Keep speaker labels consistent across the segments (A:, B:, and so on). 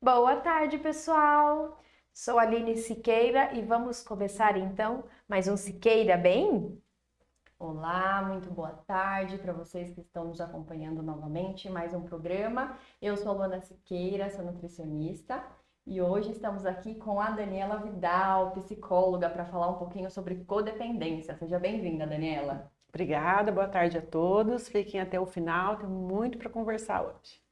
A: Boa tarde, pessoal. Sou Aline Siqueira e vamos começar então mais um Siqueira Bem?
B: Olá, muito boa tarde para vocês que estão nos acompanhando novamente, mais um programa. Eu sou a Luana Siqueira, sou nutricionista e hoje estamos aqui com a Daniela Vidal, psicóloga, para falar um pouquinho sobre codependência. Seja bem-vinda, Daniela.
C: Obrigada, boa tarde a todos. Fiquem até o final, tem muito para conversar hoje.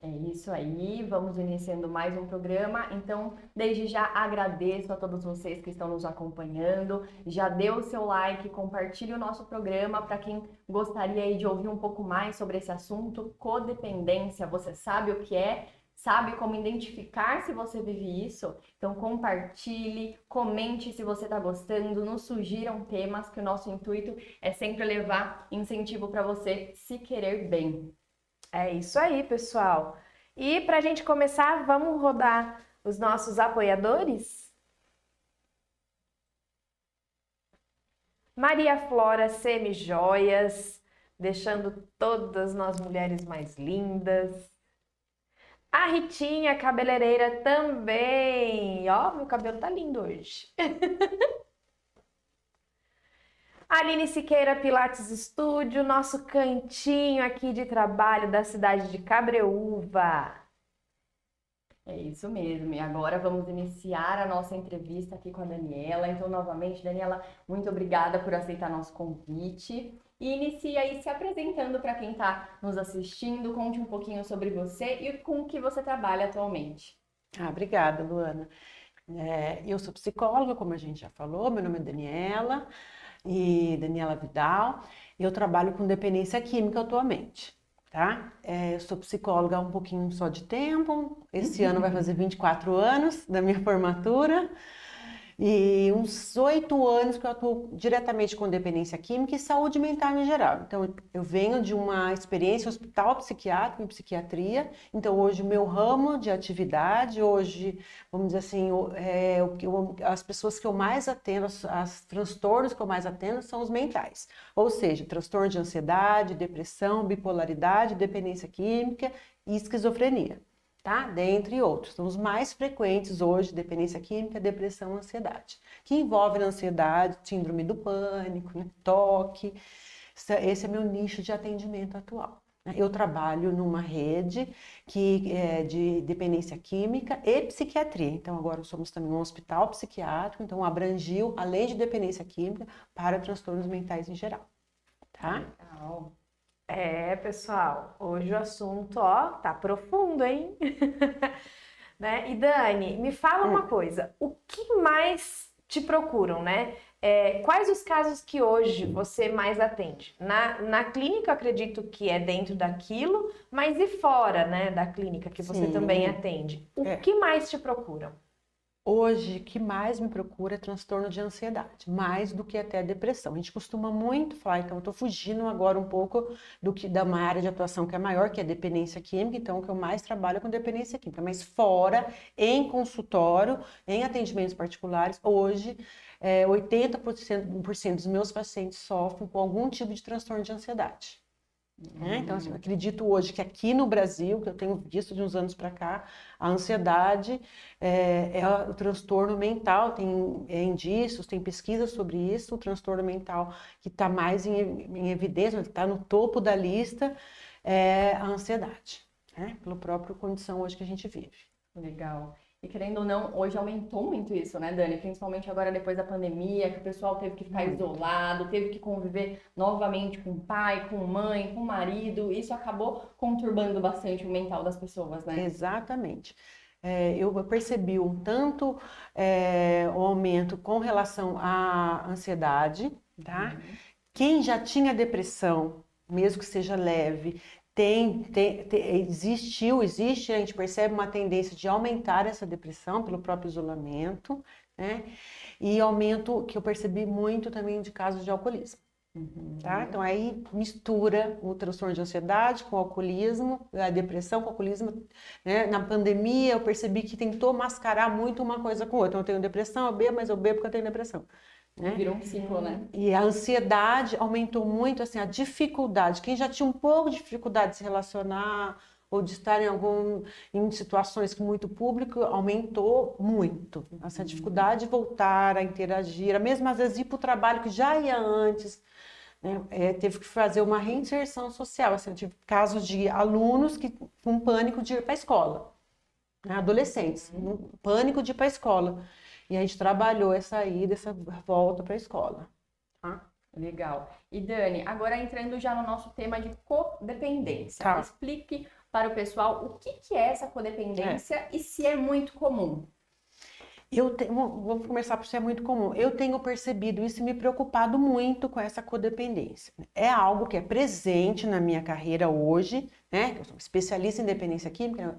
B: É isso aí, vamos iniciando mais um programa. Então, desde já agradeço a todos vocês que estão nos acompanhando. Já dê o seu like, compartilhe o nosso programa para quem gostaria aí de ouvir um pouco mais sobre esse assunto, codependência. Você sabe o que é? Sabe como identificar se você vive isso? Então compartilhe, comente se você está gostando, nos sugiram temas que o nosso intuito é sempre levar incentivo para você se querer bem.
A: É isso aí, pessoal. E para a gente começar, vamos rodar os nossos apoiadores? Maria Flora Semi-Joias, deixando todas nós mulheres mais lindas. A Ritinha cabeleireira também. Ó, meu cabelo tá lindo hoje. Aline Siqueira Pilates Estúdio, nosso cantinho aqui de trabalho da cidade de Cabreúva.
B: É isso mesmo. E agora vamos iniciar a nossa entrevista aqui com a Daniela. Então, novamente, Daniela, muito obrigada por aceitar nosso convite. E inicie aí se apresentando para quem está nos assistindo. Conte um pouquinho sobre você e com o que você trabalha atualmente.
C: Obrigada, Luana. Eu sou psicóloga, como a gente já falou, meu nome é Daniela Vidal, e eu trabalho com dependência química atualmente, tá? Eu sou psicóloga há um pouquinho só de tempo, esse ano vai fazer 24 anos da minha formatura, e uns 8 anos que eu atuo diretamente com dependência química e saúde mental em geral. Então, eu venho de uma experiência em hospital psiquiátrico, em psiquiatria. Então, hoje, o meu ramo de atividade, hoje, vamos dizer assim, as pessoas que eu mais atendo, as transtornos que eu mais atendo são os mentais. Ou seja, transtorno de ansiedade, depressão, bipolaridade, dependência química e esquizofrenia. Tá? Dentre outros. Então, os mais frequentes hoje, dependência química, depressão, ansiedade, que envolve na ansiedade, síndrome do pânico, né? TOC. Esse é meu nicho de atendimento atual. Né? Eu trabalho numa rede que é de dependência química e psiquiatria. Então, agora somos também um hospital psiquiátrico, então abrangiu, além de dependência química, para transtornos mentais em geral. Tá?
B: Legal.
A: É, pessoal, hoje o assunto, ó, tá profundo, hein? Né? E Dani, me fala uma coisa, o que mais te procuram, né? Quais os casos que hoje você mais atende? Na clínica, eu acredito que é dentro daquilo, mas e fora, né, da clínica que você também
C: Sim.
A: atende? O
C: É.
A: que mais te procuram?
C: Hoje, o que mais me procura é transtorno de ansiedade, mais do que até depressão. A gente costuma muito falar, então eu estou fugindo agora um pouco da uma área de atuação que é maior, que é dependência química, então o que eu mais trabalho é com dependência química, mas fora, em consultório, em atendimentos particulares, hoje 80% dos meus pacientes sofrem com algum tipo de transtorno de ansiedade. Então, assim, eu acredito hoje que aqui no Brasil, que eu tenho visto de uns anos para cá, a ansiedade é o transtorno mental, tem indícios, tem pesquisas sobre isso, o transtorno mental que está mais em evidência, está no topo da lista, é a ansiedade, né? Pela própria condição hoje que a gente vive.
B: Legal. E querendo ou não, hoje aumentou muito isso, né, Dani? Principalmente agora depois da pandemia, que o pessoal teve que ficar
C: Muito.
B: isolado, teve que conviver novamente com o pai, com mãe, com o marido. Isso acabou conturbando bastante o mental das pessoas, né?
C: Exatamente. Eu percebi um tanto o aumento com relação à ansiedade, tá?
B: Uhum.
C: Quem já tinha depressão, mesmo que seja leve, existe, a gente percebe uma tendência de aumentar essa depressão pelo próprio isolamento, né? E aumento que eu percebi muito também de casos de alcoolismo. Tá? Então aí mistura o transtorno de ansiedade com o alcoolismo, a depressão com o alcoolismo, né? Na pandemia eu percebi que tentou mascarar muito uma coisa com outra. Então eu tenho depressão, eu bebo, mas eu bebo porque eu tenho depressão. Né?
B: Virou um ciclo, né?
C: E a ansiedade aumentou muito, assim, a dificuldade. Quem já tinha um pouco de dificuldade de se relacionar ou de estar em situações com muito público, aumentou muito. Essa dificuldade de voltar a interagir, mesmo às vezes ir para o trabalho que já ia antes, né? Teve que fazer uma reinserção social. Assim, eu tive casos de alunos com pânico de ir para a escola, né? Adolescentes, pânico de ir para a escola. E a gente trabalhou essa ida, essa volta para a escola. Tá?
B: Legal. E Dani, agora entrando já no nosso tema de codependência.
C: Tá.
B: Explique para o pessoal o que é essa codependência e se é muito comum.
C: Vamos começar por ser muito comum. Eu tenho percebido isso e me preocupado muito com essa codependência. É algo que é presente na minha carreira hoje, né? Eu sou especialista em dependência química,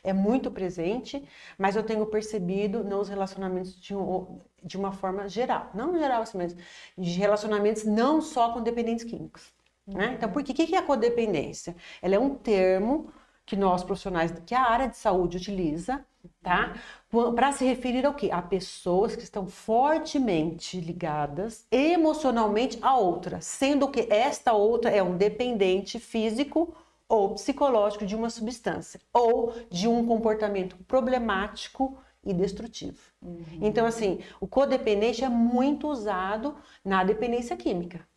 C: é muito presente, mas eu tenho percebido nos relacionamentos de uma forma geral. Não geral, assim, mas de relacionamentos não só com dependentes químicos. Né? Então, o que é a codependência? Ela é um termo que nós profissionais, que a área de saúde utiliza, tá? Para se referir ao quê? A pessoas que estão fortemente ligadas emocionalmente a outra, sendo que esta outra é um dependente físico ou psicológico de uma substância, ou de um comportamento problemático e destrutivo. Então, assim, o codependente é muito usado na dependência química.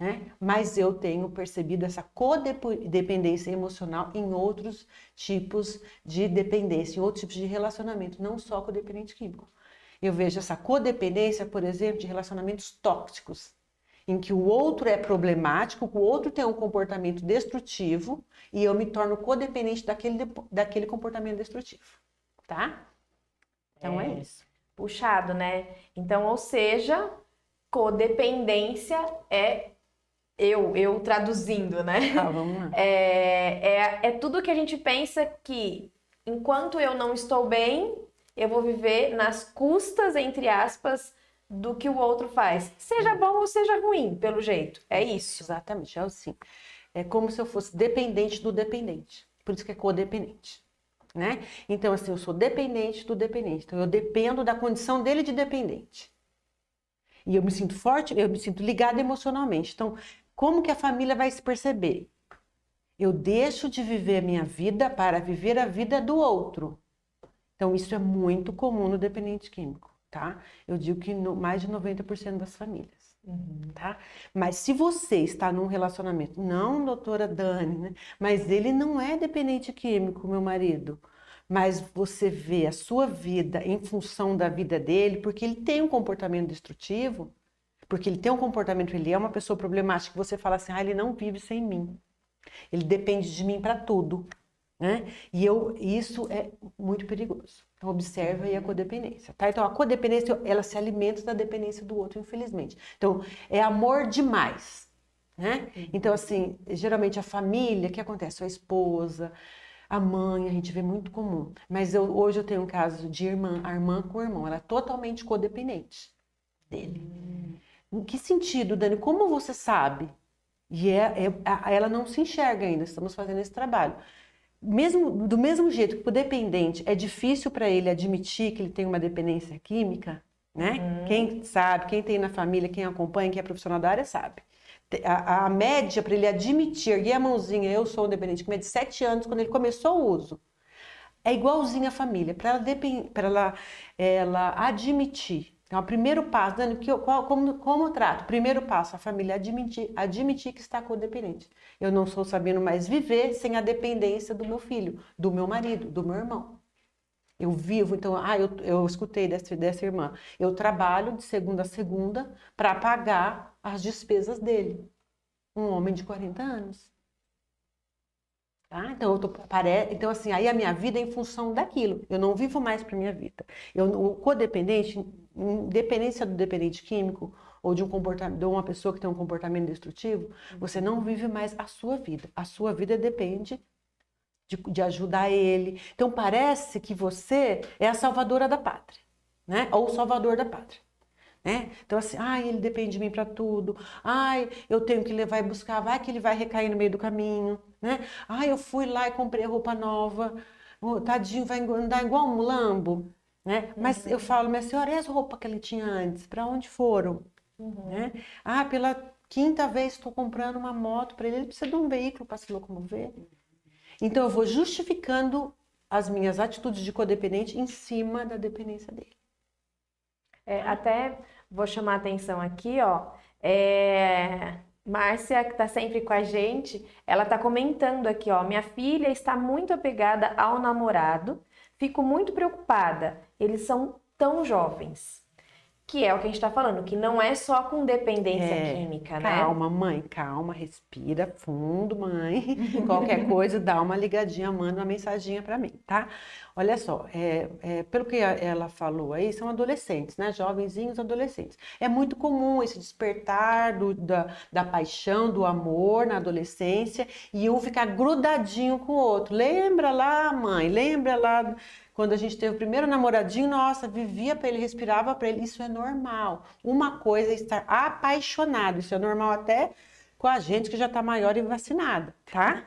C: Né? Mas eu tenho percebido essa codependência emocional em outros tipos de dependência, em outros tipos de relacionamento, não só com o dependente químico. Eu vejo essa codependência, por exemplo, de relacionamentos tóxicos, em que o outro é problemático, o outro tem um comportamento destrutivo e eu me torno codependente daquele comportamento destrutivo, tá? Então é isso.
A: Puxado, né? Então, ou seja, codependência é eu traduzindo, né?
C: Tá, vamos lá.
A: É tudo que a gente pensa que enquanto eu não estou bem, eu vou viver nas custas, entre aspas, do que o outro faz. Seja bom ou seja ruim, pelo jeito. É isso.
C: Exatamente, é assim. É como se eu fosse dependente do dependente. Por isso que é codependente. Né? Então, assim, eu sou dependente do dependente. Então, eu dependo da condição dele de dependente. E eu me sinto forte, eu me sinto ligada emocionalmente. Então, como que a família vai se perceber? Eu deixo de viver a minha vida para viver a vida do outro. Então, isso é muito comum no dependente químico, tá? Eu digo que mais de 90% das famílias, tá? Mas se você está num relacionamento, não, doutora Dani, né? Mas ele não é dependente químico, meu marido. Mas você vê a sua vida em função da vida dele, porque ele tem um comportamento destrutivo, porque ele tem um comportamento, ele é uma pessoa problemática, você fala assim, ele não vive sem mim. Ele depende de mim para tudo, né? E isso é muito perigoso. Então, observa aí a codependência, tá? Então, a codependência, ela se alimenta da dependência do outro, infelizmente. Então, é amor demais, né? Então, assim, geralmente a família, o que acontece? A esposa, a mãe, a gente vê muito comum. Mas hoje eu tenho um caso de a irmã com o irmão, ela é totalmente codependente dele. Em que sentido, Dani? Como você sabe? E ela não se enxerga ainda, estamos fazendo esse trabalho. Do mesmo jeito que o dependente é difícil para ele admitir que ele tem uma dependência química, né? Quem sabe, quem tem na família, quem acompanha, quem é profissional da área sabe. A média para ele admitir, erguer a mãozinha, eu sou um dependente químico, é de 7 anos, quando ele começou o uso. É igualzinho à família, para ela admitir. Então, o primeiro passo, Dani, como eu trato? Primeiro passo, a família admitir que está codependente. Eu não estou sabendo mais viver sem a dependência do meu filho, do meu marido, do meu irmão. Eu vivo, então, eu escutei dessa irmã. Eu trabalho de segunda a segunda para pagar as despesas dele. Um homem de 40 anos. Tá? Então, assim, aí a minha vida é em função daquilo. Eu não vivo mais para minha vida. O codependente, independência do dependente químico ou de uma pessoa que tem um comportamento destrutivo, você não vive mais a sua vida. A sua vida depende de ajudar ele. Então, parece que você é a salvadora da pátria, né? Ou o salvador da pátria. né? Então assim, ai, ele depende de mim para tudo. Ai, eu tenho que levar e buscar, vai que ele vai recair no meio do caminho, né? Ai, eu fui lá e comprei roupa nova. O tadinho vai andar igual um mulambo, né? Mas eu falo, minha senhora, e as roupas que ele tinha antes? Para onde foram? Né? Ah, pela quinta vez estou comprando uma moto para ele, ele precisa de um veículo para se locomover. Então eu vou justificando as minhas atitudes de codependente em cima da dependência dele.
A: Até vou chamar a atenção aqui, ó. Márcia, que está sempre com a gente, ela está comentando aqui, ó. Minha filha está muito apegada ao namorado, fico muito preocupada. Eles são tão jovens. Que é o que a gente está falando, que não é só com dependência química, né?
C: Calma, mãe, calma, respira fundo, mãe. Qualquer coisa, dá uma ligadinha, manda uma mensaginha para mim, tá? Olha só, pelo que ela falou aí, são adolescentes, né? Jovenzinhos adolescentes. É muito comum esse despertar da paixão, do amor na adolescência e um ficar grudadinho com o outro. Lembra lá, mãe? Lembra lá quando a gente teve o primeiro namoradinho? Nossa, vivia para ele, respirava para ele. Isso é normal. Uma coisa é estar apaixonado. Isso é normal até com a gente que já está maior e vacinada, tá?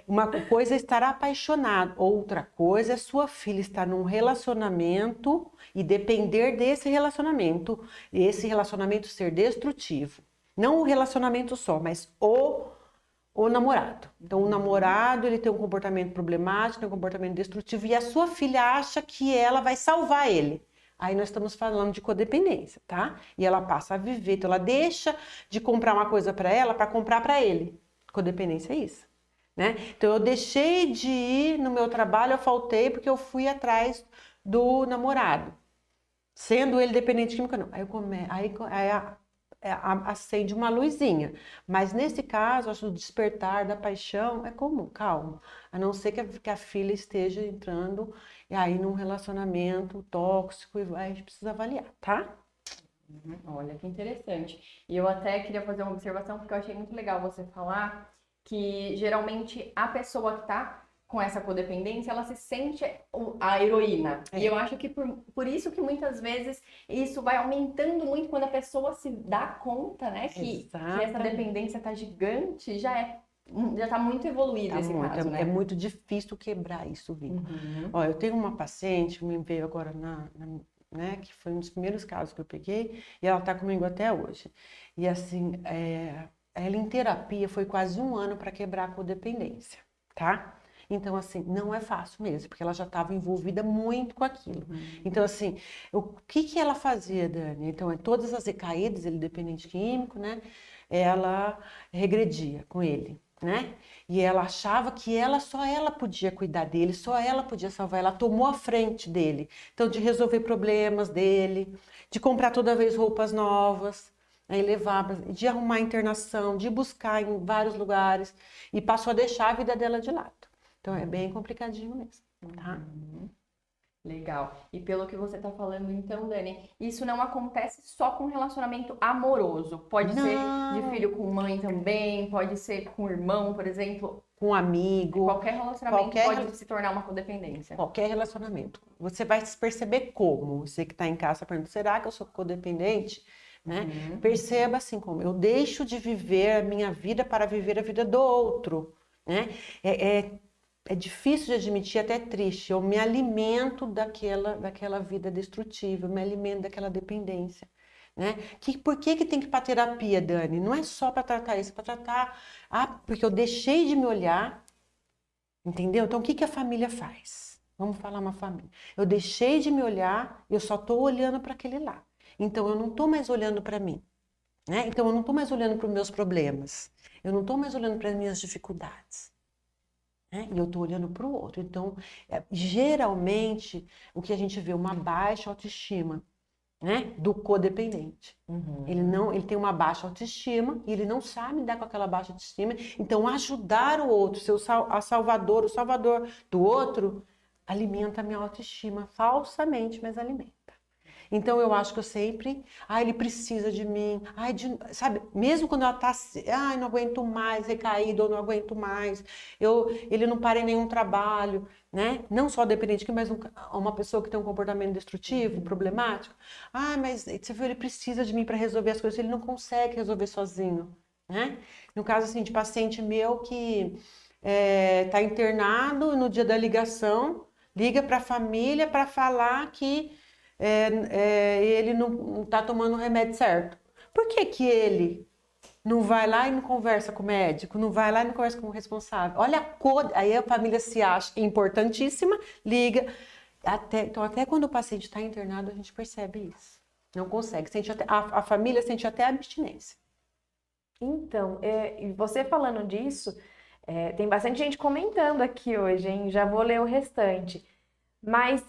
C: Uma coisa é estar apaixonado, outra coisa é sua filha estar num relacionamento e depender desse relacionamento, esse relacionamento ser destrutivo. Não o relacionamento só, mas o namorado. Então, o namorado, ele tem um comportamento problemático, tem um comportamento destrutivo e a sua filha acha que ela vai salvar ele. Aí nós estamos falando de codependência, tá? E ela passa a viver, então ela deixa de comprar uma coisa para ela para comprar para ele. Codependência é isso, né? Então eu deixei de ir no meu trabalho, eu faltei porque eu fui atrás do namorado. Sendo ele dependente químico, não. Acende uma luzinha. Mas nesse caso, acho que o despertar da paixão é comum, calma. A não ser que a filha esteja entrando e aí num relacionamento tóxico e a gente precisa avaliar, tá?
B: Olha que interessante. E eu até queria fazer uma observação, porque eu achei muito legal você falar que geralmente a pessoa que tá com essa codependência, ela se sente a heroína. E eu acho que por isso que muitas vezes isso vai aumentando muito quando a pessoa se dá conta, né? Que essa dependência tá gigante, já tá muito evoluído esse caso, né?
C: É muito difícil quebrar isso, Vico. Ó, eu tenho uma paciente que me veio agora né, que foi um dos primeiros casos que eu peguei, e ela tá comigo até hoje. E assim, ela em terapia foi quase 1 ano para quebrar a codependência, tá? Então, assim, não é fácil mesmo, porque ela já estava envolvida muito com aquilo. Então, assim, o que ela fazia, Dani? Então, todas as recaídas, ele dependente químico, né? Ela regredia com ele, né? E ela achava que só ela podia cuidar dele, só ela podia salvar. Ela tomou a frente dele. Então, de resolver problemas dele, de comprar toda vez roupas novas, aí levava, de arrumar internação, de buscar em vários lugares, e passou a deixar a vida dela de lado. Então é bem complicadinho mesmo, tá?
B: Legal. E pelo que você tá falando então, Dani, isso não acontece só com relacionamento amoroso. Pode ser de filho com mãe também, pode ser com irmão, por exemplo.
C: Com amigo.
B: Qualquer relacionamento pode se tornar uma codependência.
C: Qualquer relacionamento. Você vai se perceber como? Você que está em casa pergunta, será que eu sou codependente? Né? Perceba assim como eu deixo de viver a minha vida para viver a vida do outro, né? É difícil de admitir, até triste. Eu me alimento daquela vida destrutiva, eu me alimento daquela dependência, né? Por que tem que ir para terapia, Dani? Não é só para tratar isso, é para tratar... porque eu deixei de me olhar, entendeu? Então, o que a família faz? Vamos falar uma família. Eu deixei de me olhar, eu só estou olhando para aquele lá. Então, eu não estou mais olhando para mim, né? Então, eu não estou mais olhando para os meus problemas. Eu não estou mais olhando para as minhas dificuldades. E eu estou olhando para o outro. Então, geralmente, o que a gente vê é uma baixa autoestima, né, do codependente. Ele tem uma baixa autoestima e ele não sabe lidar com aquela baixa autoestima. Então, ajudar o outro, o salvador do outro, alimenta a minha autoestima falsamente, mas alimenta. Então eu acho que eu sempre, ele precisa de mim, sabe, mesmo quando ela tá, não aguento mais, recaída, ou não aguento mais, ele não para em nenhum trabalho, né? Não só dependente aqui, mas uma pessoa que tem um comportamento destrutivo, problemático. Mas você viu, ele precisa de mim para resolver as coisas, ele não consegue resolver sozinho, né? No caso assim de paciente meu que tá internado, no dia da ligação, liga para a família para falar que ele não está tomando o remédio certo. Por que que ele não vai lá e não conversa com o médico, não vai lá e não conversa com o responsável? Olha a cor, aí a família se acha importantíssima, liga. Então, até quando o paciente está internado, a gente percebe isso. Não consegue, a família sente até abstinência.
A: Então, e você falando disso, tem bastante gente comentando aqui hoje, hein? Já vou ler o restante. Mas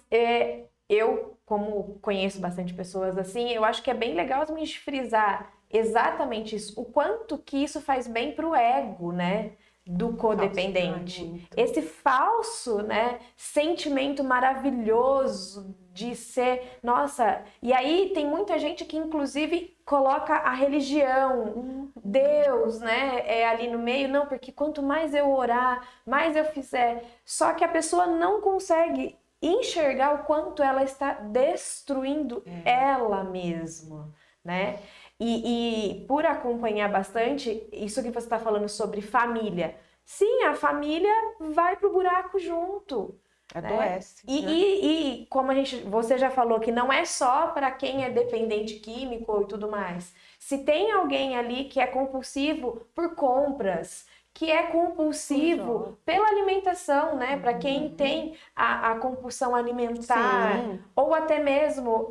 A: eu, como conheço bastante pessoas assim, eu acho que é bem legal a gente frisar exatamente isso, o quanto que isso faz bem para o ego, né, do codependente. Esse falso, né, sentimento maravilhoso de ser, nossa, e aí tem muita gente que inclusive coloca a religião, Deus, né, ali no meio, não, porque quanto mais eu orar, mais eu fizer, só que a pessoa não consegue enxergar o quanto ela está destruindo ela mesma, né? E por acompanhar bastante, isso que você está falando sobre família. Sim, a família vai pro buraco junto.
C: Adoece.
A: Né? E como você já falou que não é só para quem é dependente químico e tudo mais. Se tem alguém ali que é compulsivo por compras, que é compulsivo pela alimentação, né? Para quem tem a compulsão alimentar, sim, ou até mesmo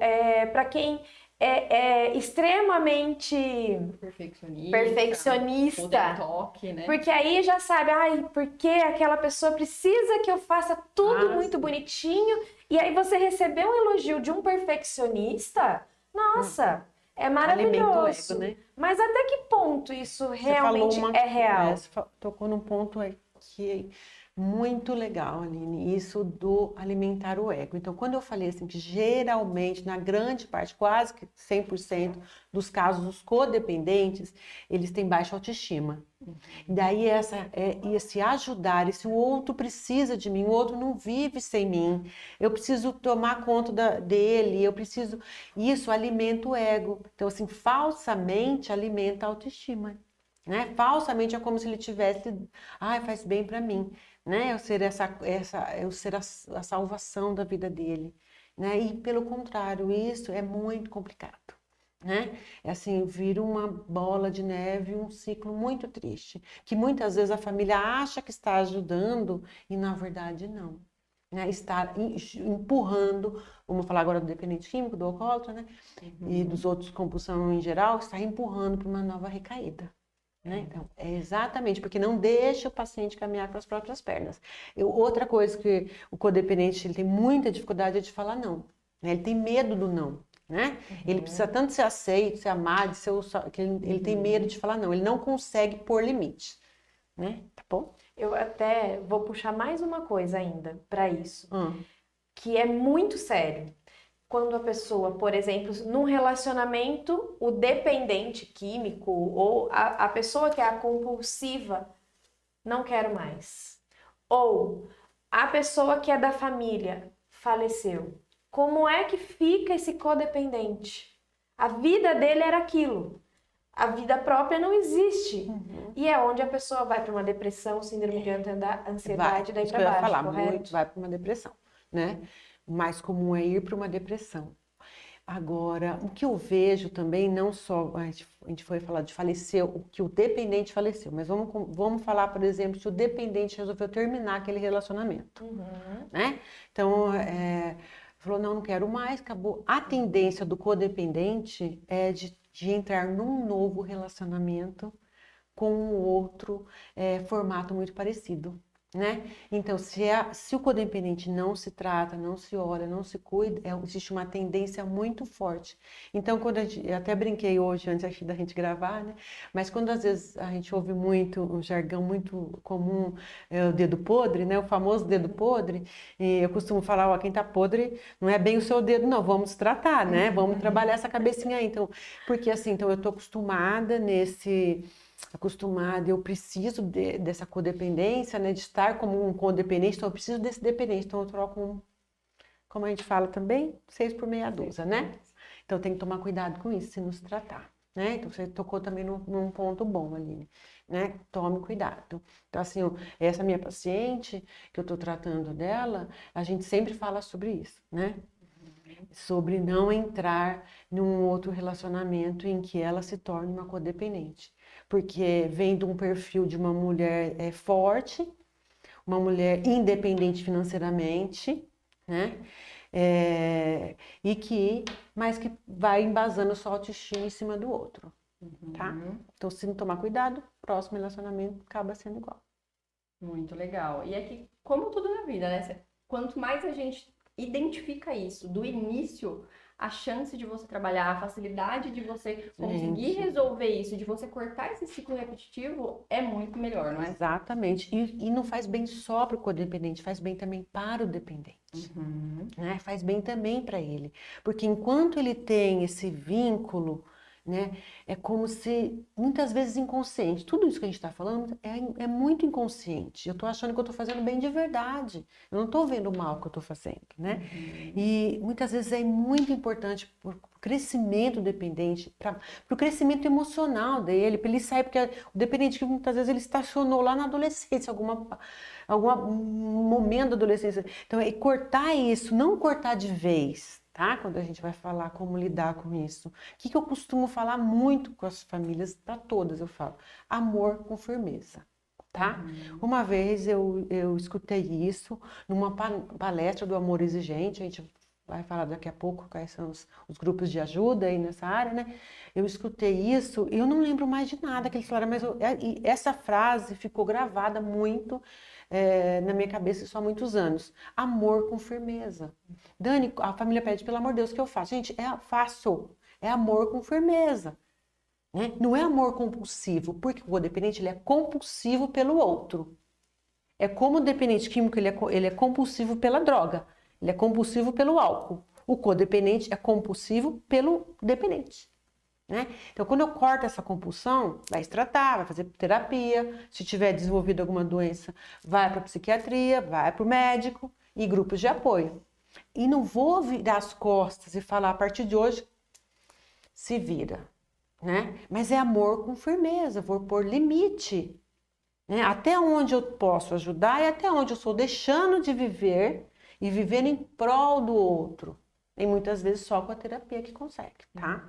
A: para quem é extremamente perfeccionista,
B: toque, né?
A: Porque aí já sabe, porque aquela pessoa precisa que eu faça tudo muito bonitinho, e aí você recebeu um elogio de um perfeccionista, nossa, é maravilhoso.
C: Alimenta o ego, né?
A: Mas até que ponto isso realmente é real?
C: Você tocou num ponto que muito legal, Aline, isso do alimentar o ego. Então, quando eu falei assim, que geralmente, na grande parte, quase que 100% dos casos, os codependentes, eles têm baixa autoestima. Daí, esse ajudar, esse o outro precisa de mim, o outro não vive sem mim, eu preciso tomar conta dele, isso alimenta o ego. Então, assim, falsamente alimenta a autoestima. Né? Falsamente é como se ele tivesse, faz bem para mim, né? Eu ser a salvação da vida dele, né? E pelo contrário, isso é muito complicado, né? É assim, vira uma bola de neve, um ciclo muito triste, que muitas vezes a família acha que está ajudando e na verdade não, né? Está empurrando, vamos falar agora do dependente químico, do alcoólatra, né? E dos outros compulsão em geral, está empurrando para uma nova recaída. Né? Então, é exatamente, porque não deixa o paciente caminhar com as próprias pernas. Outra coisa que o codependente ele tem muita dificuldade é de falar não. Né? Ele tem medo do não. Né? Ele precisa tanto ser aceito, ser amado, que ele tem medo de falar não. Ele não consegue pôr limite. Né? Tá bom?
A: Eu até vou puxar mais uma coisa ainda para isso, que é muito sério. Quando a pessoa, por exemplo, num relacionamento, o dependente químico ou a pessoa que é a compulsiva, não quero mais. Ou a pessoa que é da família faleceu. Como é que fica esse codependente? A vida dele era aquilo. A vida própria não existe. E é onde a pessoa vai para uma depressão, síndrome de ansiedade, daí para baixo,
C: falar,
A: correto?
C: Muito vai para uma depressão, né? Mais comum é ir para uma depressão. Agora, o que eu vejo também, não só, a gente foi falar de faleceu, que o dependente faleceu, mas vamos falar, por exemplo, se o dependente resolveu terminar aquele relacionamento, né? Então, falou, não quero mais, acabou. A tendência do codependente é de entrar num novo relacionamento com um outro formato muito parecido. né? Então, se o codependente não se trata, não se olha, não se cuida, existe uma tendência muito forte. Então, eu até brinquei hoje, antes aqui da gente gravar, né? Mas quando às vezes a gente ouve muito, um jargão muito comum, o dedo podre, né? O famoso dedo podre, e eu costumo falar, ó, quem tá podre não é bem o seu dedo, não, vamos tratar, né? Vamos trabalhar essa cabecinha aí. Então, porque assim, então eu tô acostumada, eu preciso dessa codependência, né, de estar como um codependente, então eu preciso desse dependente, então eu troco, como a gente fala também, 6 por meia dúzia, né? Então tem que tomar cuidado com isso, se nos tratar, né? Então você tocou também num ponto bom, Aline, né? Tome cuidado. Então assim, essa minha paciente, que eu tô tratando dela, a gente sempre fala sobre isso, né? Sobre não entrar num outro relacionamento em que ela se torne uma codependente. Porque vem de um perfil de uma mulher forte, uma mulher independente financeiramente, né? Mas que vai embasando sua autoestima em cima do outro, tá? Então, se não tomar cuidado, próximo relacionamento acaba sendo igual.
B: Muito legal. E é que, como tudo na vida, né? Quanto mais a gente identifica isso do início, a chance de você trabalhar, a facilidade de você conseguir resolver isso, de você cortar esse ciclo repetitivo, é muito melhor, não é?
C: Exatamente. E não faz bem só para o codependente, faz bem também para o dependente. Né? Faz bem também para ele. Porque enquanto ele tem esse vínculo, né, é como se, muitas vezes inconsciente, tudo isso que a gente está falando é muito inconsciente. Eu estou achando que eu estou fazendo bem de verdade. Eu não estou vendo o mal que eu estou fazendo, né? E muitas vezes é muito importante para o crescimento dependente, para o crescimento emocional dele, para ele sair, porque o dependente que muitas vezes ele estacionou lá na adolescência, algum momento da adolescência. Então, é cortar isso, não cortar de vez, tá? Quando a gente vai falar como lidar com isso. O que eu costumo falar muito com as famílias, para todas eu falo? Amor com firmeza, tá? Uma vez eu escutei isso numa palestra do Amor Exigente, a gente vai falar daqui a pouco quais são os grupos de ajuda aí nessa área, né? Eu escutei isso e eu não lembro mais de nada que eles falaram, mas essa frase ficou gravada muito na minha cabeça isso há muitos anos. Amor com firmeza. Dani, a família pede, pelo amor de Deus, o que eu faço? Gente, é fácil. É amor com firmeza. Né? Não é amor compulsivo, porque o codependente ele é compulsivo pelo outro. É como o dependente químico, ele é compulsivo pela droga. Ele é compulsivo pelo álcool. O codependente é compulsivo pelo dependente. Né? Então, quando eu corto essa compulsão, vai se tratar, vai fazer terapia. Se tiver desenvolvido alguma doença, vai para a psiquiatria, vai para o médico e grupos de apoio. E não vou virar as costas e falar, a partir de hoje, se vira. Né? Mas é amor com firmeza, vou pôr limite. Né? Até onde eu posso ajudar e até onde eu estou deixando de viver e vivendo em prol do outro. E muitas vezes só com a terapia que consegue, tá?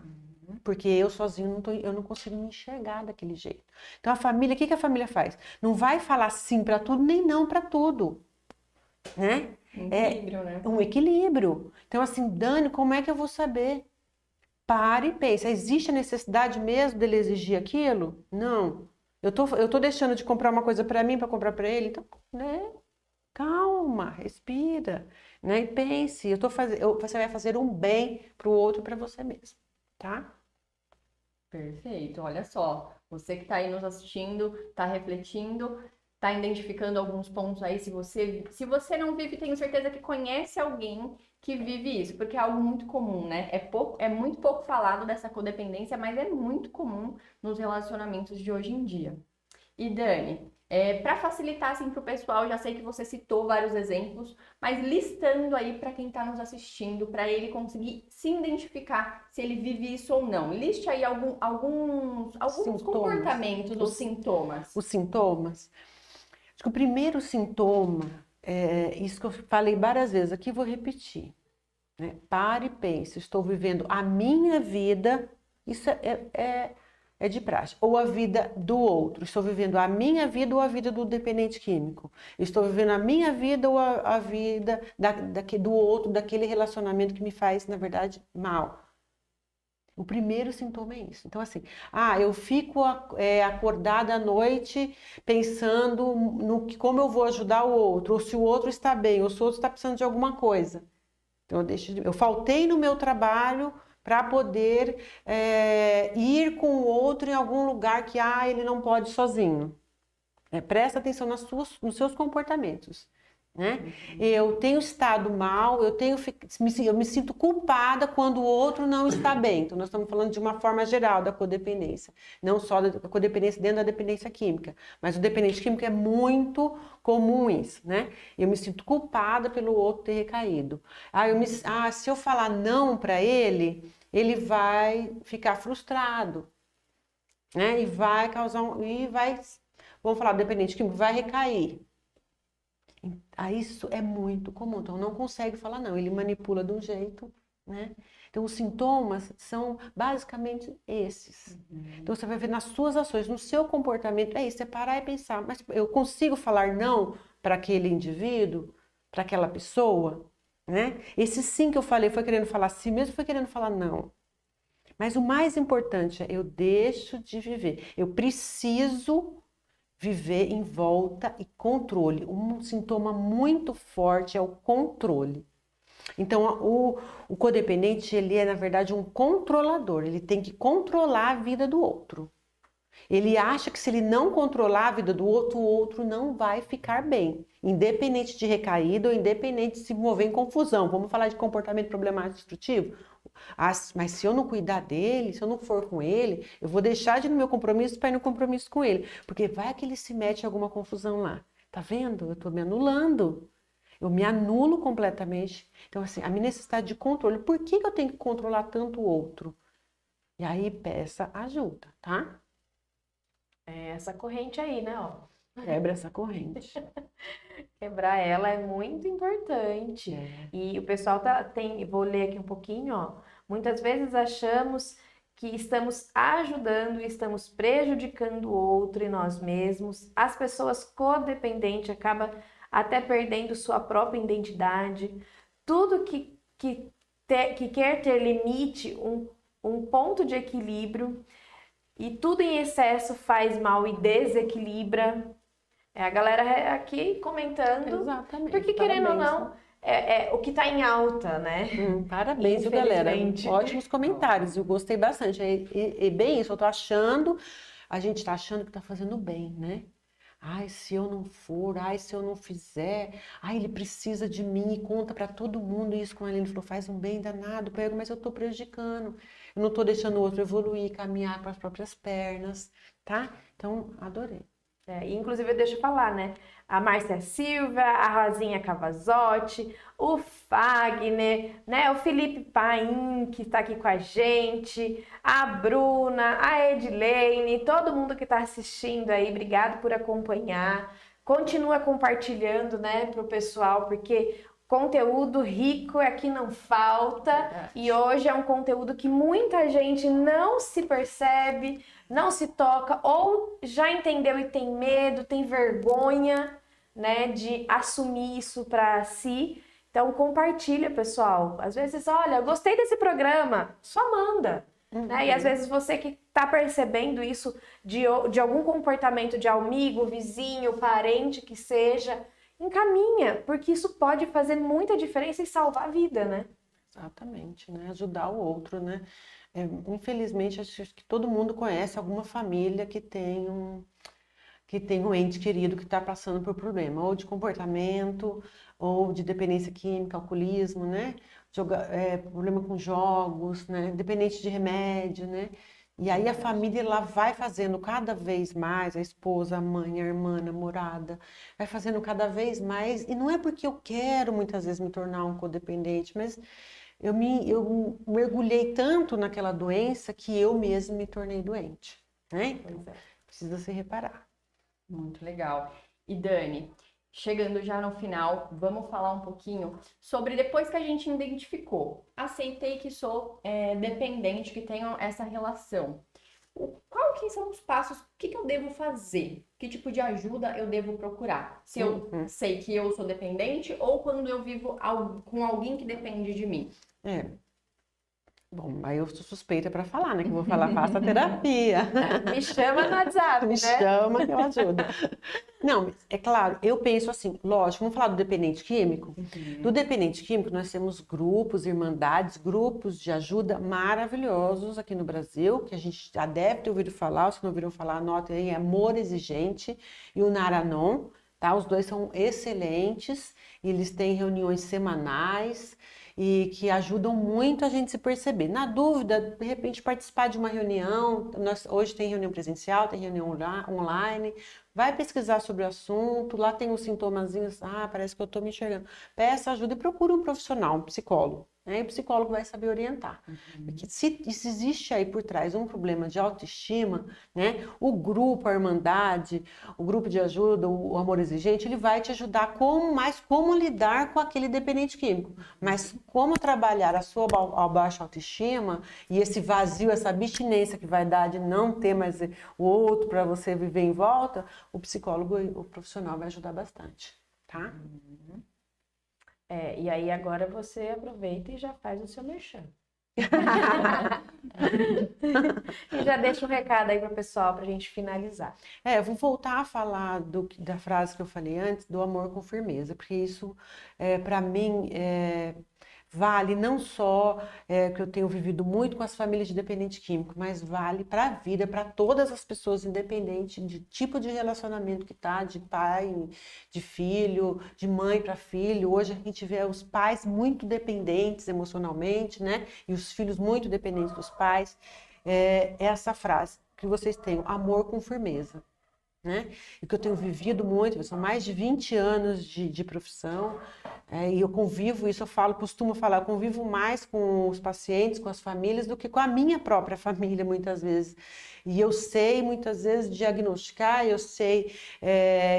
C: Porque eu sozinho eu não consigo me enxergar daquele jeito. Então a família, o que a família faz? Não vai falar sim para tudo, nem não para tudo. Né?
B: Equilíbrio, né?
C: Um equilíbrio. Então assim, Dani, como é que eu vou saber? Pare e pense, existe a necessidade mesmo dele exigir aquilo? Não. Eu tô deixando de comprar uma coisa para mim para comprar para ele, então, né? Calma, respira, né? E pense, você vai fazer um bem para o outro e para você mesmo, tá?
B: Perfeito, olha só, você que está aí nos assistindo, está refletindo, está identificando alguns pontos aí, se você não vive, tenho certeza que conhece alguém que vive isso, porque é algo muito comum, né? É muito pouco falado dessa codependência, mas é muito comum nos relacionamentos de hoje em dia. E Dani, para facilitar assim para o pessoal, já sei que você citou vários exemplos, mas listando aí para quem está nos assistindo, para ele conseguir se identificar se ele vive isso ou não. Liste aí alguns comportamentos ou sintomas.
C: Os sintomas? Acho que o primeiro sintoma é isso que eu falei várias vezes, aqui vou repetir. Né? Pare e pense, estou vivendo a minha vida, isso é de praxe. Ou a vida do outro. Estou vivendo a minha vida ou a vida do dependente químico. Estou vivendo a minha vida ou a vida do outro, daquele relacionamento que me faz, na verdade, mal. O primeiro sintoma é isso. Então, assim, eu fico acordada à noite pensando como eu vou ajudar o outro, ou se o outro está bem, ou se o outro está precisando de alguma coisa. Então, eu faltei no meu trabalho para poder ir com o outro em algum lugar que ele não pode sozinho. Presta atenção nos seus comportamentos. Né? Eu tenho estado mal, eu me sinto culpada quando o outro não está bem. Então, nós estamos falando de uma forma geral da codependência, não só da codependência dentro da dependência química, mas o dependente químico é muito comum isso, né? Eu me sinto culpada pelo outro ter recaído. Se eu falar não para ele, ele vai ficar frustrado, né? E vai causar vamos falar, o dependente químico vai recair. Isso é muito comum, então não consegue falar não, ele manipula de um jeito, né? Então os sintomas são basicamente esses. Então você vai ver nas suas ações, no seu comportamento, isso, é parar e pensar, mas eu consigo falar não para aquele indivíduo, para aquela pessoa, né? Esse sim que eu falei foi querendo falar sim, mesmo foi querendo falar não. Mas o mais importante é eu deixo de viver, eu preciso viver em volta e controle. Um sintoma muito forte é o controle. Então, o codependente, ele é, na verdade, um controlador. Ele tem que controlar a vida do outro. Ele acha que se ele não controlar a vida do outro, o outro não vai ficar bem. Independente de recaída ou independente de se mover em confusão. Vamos falar de comportamento problemático destrutivo? Mas se eu não cuidar dele, se eu não for com ele, eu vou deixar de ir no meu compromisso para ir no compromisso com ele. Porque vai que ele se mete em alguma confusão lá. Tá vendo? Eu estou me anulando. Eu me anulo completamente. Então, assim, a minha necessidade de controle. Por que eu tenho que controlar tanto o outro? E aí, peça ajuda, tá?
A: Essa corrente aí, né? Ó.
C: Quebra essa corrente.
A: Quebrar ela é muito importante. E o pessoal vou ler aqui um pouquinho, ó. Muitas vezes achamos que estamos ajudando e estamos prejudicando o outro e nós mesmos. As pessoas codependentes acabam até perdendo sua própria identidade. Tudo que quer ter limite, um ponto de equilíbrio, e tudo em excesso faz mal e desequilibra. A galera aqui comentando.
C: Exatamente.
A: Porque, querendo ou não, o que está em alta, né?
C: Parabéns, galera. Ótimos comentários. Eu gostei bastante. E bem isso, a gente está achando que está fazendo bem, né? Se eu não for, se eu não fizer, ele precisa de mim e conta para todo mundo isso. Como a Aline falou, faz um bem danado para ele, mas eu estou prejudicando. Eu não estou deixando o outro evoluir, caminhar com as próprias pernas, tá? Então, adorei.
A: Inclusive, deixa eu falar, né? A Márcia Silva, a Rosinha Cavazotti, o Fagner, né? O Felipe Paim, que está aqui com a gente, a Bruna, a Edilene, todo mundo que está assistindo aí, obrigado por acompanhar. Continua compartilhando, né, para o pessoal, porque conteúdo rico é que não falta. E hoje é um conteúdo que muita gente não se percebe, não se toca, ou já entendeu e tem medo, tem vergonha, né, de assumir isso para si. Então compartilha, pessoal. Às vezes, olha, gostei desse programa, só manda. Né? E às vezes você que está percebendo isso de algum comportamento de amigo, vizinho, parente que seja, encaminha, porque isso pode fazer muita diferença e salvar a vida, né?
C: Exatamente, né? Ajudar o outro, né? Infelizmente, acho que todo mundo conhece alguma família que tem um ente querido que está passando por problema, ou de comportamento, ou de dependência química, alcoolismo, né? Problema com jogos, né? Dependente de remédio, né? E aí a família ela vai fazendo cada vez mais, a esposa, a mãe, a irmã, a namorada, vai fazendo cada vez mais, e não é porque eu quero muitas vezes me tornar um codependente, mas eu mergulhei tanto naquela doença que eu mesma me tornei doente, né? Então, precisa se reparar.
B: Muito legal. E Dani, chegando já no final, vamos falar um pouquinho sobre depois que a gente identificou, aceitei que sou dependente, que tenho essa relação. Qual que são os passos? O que eu devo fazer? Que tipo de ajuda eu devo procurar? Se eu sei que eu sou dependente ou quando eu vivo com alguém que depende de mim?
C: Bom, aí eu sou suspeita para falar, né? Que eu vou falar, faça terapia.
A: Me chama no WhatsApp,
C: Me
A: né?
C: chama que eu ajudo. Não, é claro, eu penso assim, lógico, vamos falar do dependente químico? Do dependente químico, nós temos grupos, irmandades, grupos de ajuda maravilhosos aqui no Brasil, que a gente já deve ter ouvido falar, se não ouviram falar, anotem aí, Amor Exigente e o Naranon, tá? Os dois são excelentes, eles têm reuniões semanais, e que ajudam muito a gente se perceber. Na dúvida, de repente participar de uma reunião, hoje tem reunião presencial, tem reunião online, vai pesquisar sobre o assunto, lá tem uns sintomazinhos, parece que eu estou me enxergando. Peça ajuda e procure um profissional, um psicólogo, né? E o psicólogo vai saber orientar. Porque se existe aí por trás um problema de autoestima, né? O grupo, a irmandade, o grupo de ajuda, o Amor Exigente, ele vai te ajudar como lidar com aquele dependente químico. Mas como trabalhar a sua baixa autoestima e esse vazio, essa abstinência que vai dar de não ter mais o outro para você viver em volta, o psicólogo, o profissional vai ajudar bastante, tá?
A: E aí agora você aproveita e já faz o seu merchan. E já deixa um recado aí para o pessoal para a gente finalizar.
C: Eu vou voltar a falar da frase que eu falei antes, do amor com firmeza, porque isso, para mim, vale não só que eu tenho vivido muito com as famílias de dependente químico, mas vale para a vida, para todas as pessoas, independente de tipo de relacionamento que tá, de pai, de filho, de mãe para filho. Hoje a gente vê os pais muito dependentes emocionalmente, né? E os filhos muito dependentes dos pais. Essa frase, que vocês tenham amor com firmeza. Né? E que eu tenho vivido muito, são mais de 20 anos de profissão, e eu convivo, isso eu costumo falar, eu convivo mais com os pacientes, com as famílias, do que com a minha própria família, muitas vezes. E eu sei, muitas vezes, diagnosticar, eu sei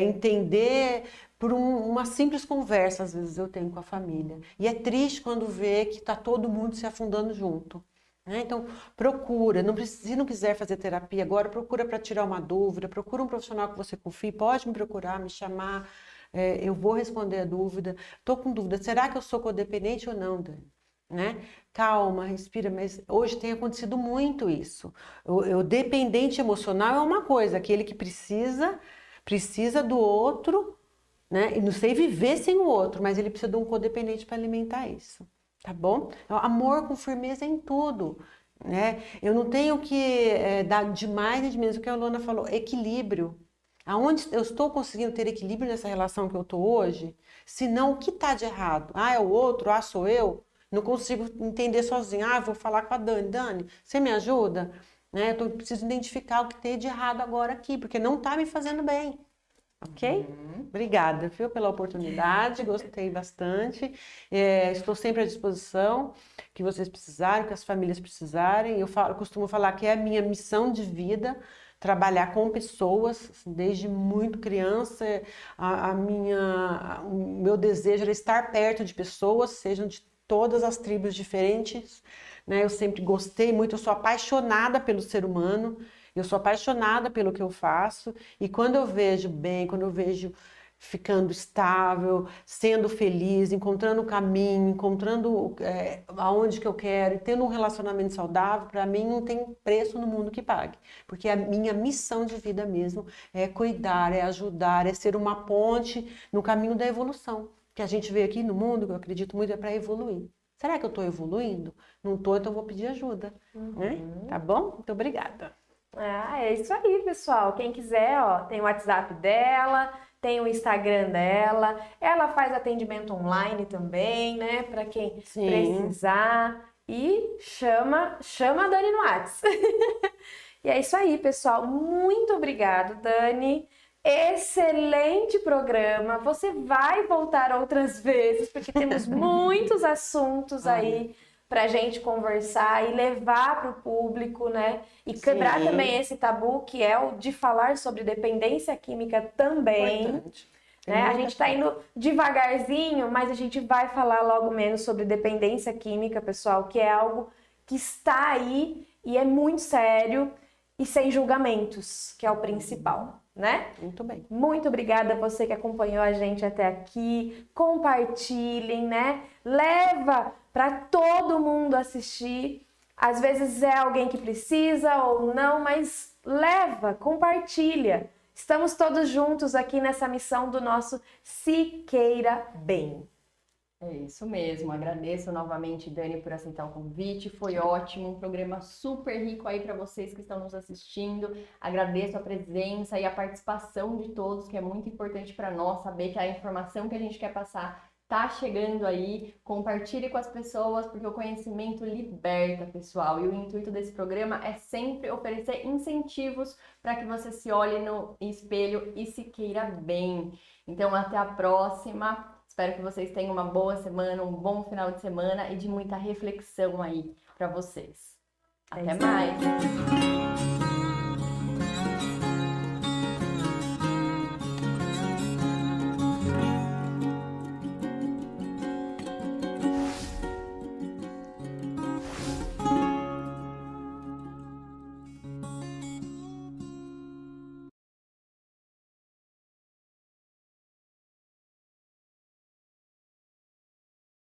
C: entender por uma simples conversa, às vezes, eu tenho com a família. E é triste quando vê que está todo mundo se afundando junto. Então, procura, se não quiser fazer terapia agora, procura para tirar uma dúvida, procura um profissional que você confie, pode me procurar, me chamar, eu vou responder a dúvida. Estou com dúvida, será que eu sou codependente ou não, Dani? Né? Calma, respira, mas hoje tem acontecido muito isso. O dependente emocional é uma coisa, aquele que precisa do outro, né? E não sei viver sem o outro, mas ele precisa de um codependente para alimentar isso. Tá bom? Então, amor com firmeza em tudo, né? Eu não tenho que dar de mais nem de menos, o que a Luana falou, equilíbrio. Aonde eu estou conseguindo ter equilíbrio nessa relação que eu estou hoje? Se não, o que está de errado? É o outro, sou eu? Não consigo entender sozinha. Vou falar com a Dani. Dani, você me ajuda? Né? Eu preciso identificar o que tem de errado agora aqui, porque não está me fazendo bem. Ok? Obrigada, viu, pela oportunidade, gostei bastante. Estou sempre à disposição, que vocês precisarem, que as famílias precisarem. Eu costumo falar que é a minha missão de vida, trabalhar com pessoas, assim, desde muito criança. O meu desejo era estar perto de pessoas, sejam de todas as tribos diferentes, né? Eu sempre gostei muito, eu sou apaixonada pelo ser humano. Eu sou apaixonada pelo que eu faço e quando eu vejo bem, quando eu vejo ficando estável, sendo feliz, encontrando o caminho, encontrando aonde que eu quero, e tendo um relacionamento saudável, para mim não tem preço no mundo que pague. Porque a minha missão de vida mesmo é cuidar, é ajudar, é ser uma ponte no caminho da evolução. Que a gente vê aqui no mundo, que eu acredito muito, é para evoluir. Será que eu estou evoluindo? Não estou, então eu vou pedir ajuda. Né? Tá bom? Muito obrigada.
A: É isso aí, pessoal. Quem quiser, tem o WhatsApp dela, tem o Instagram dela. Ela faz atendimento online também, né? Para quem precisar. E chama a Dani no WhatsApp. E é isso aí, pessoal. Muito obrigada, Dani. Excelente programa. Você vai voltar outras vezes, porque temos muitos assuntos aí para a gente conversar e levar para o público, né? E quebrar também esse tabu que é o de falar sobre dependência química também. Né? A gente está indo devagarzinho, mas a gente vai falar logo menos sobre dependência química, pessoal, que é algo que está aí e é muito sério e sem julgamentos, que é o principal. Né?
C: Muito bem.
A: Muito obrigada a você que acompanhou a gente até aqui. Compartilhem, né? Leva para todo mundo assistir às vezes é alguém que precisa ou não, mas leva, compartilha. Estamos todos juntos aqui nessa missão do nosso Se Queira Bem.
B: É isso mesmo, agradeço novamente, Dani, por aceitar o convite, foi ótimo, um programa super rico aí para vocês que estão nos assistindo, agradeço a presença e a participação de todos, que é muito importante para nós saber que a informação que a gente quer passar tá chegando aí, compartilhe com as pessoas, porque o conhecimento liberta, pessoal, e o intuito desse programa é sempre oferecer incentivos para que você se olhe no espelho e se queira bem. Então, até a próxima. Espero que vocês tenham uma boa semana, um bom final de semana e de muita reflexão aí para vocês. Até mais!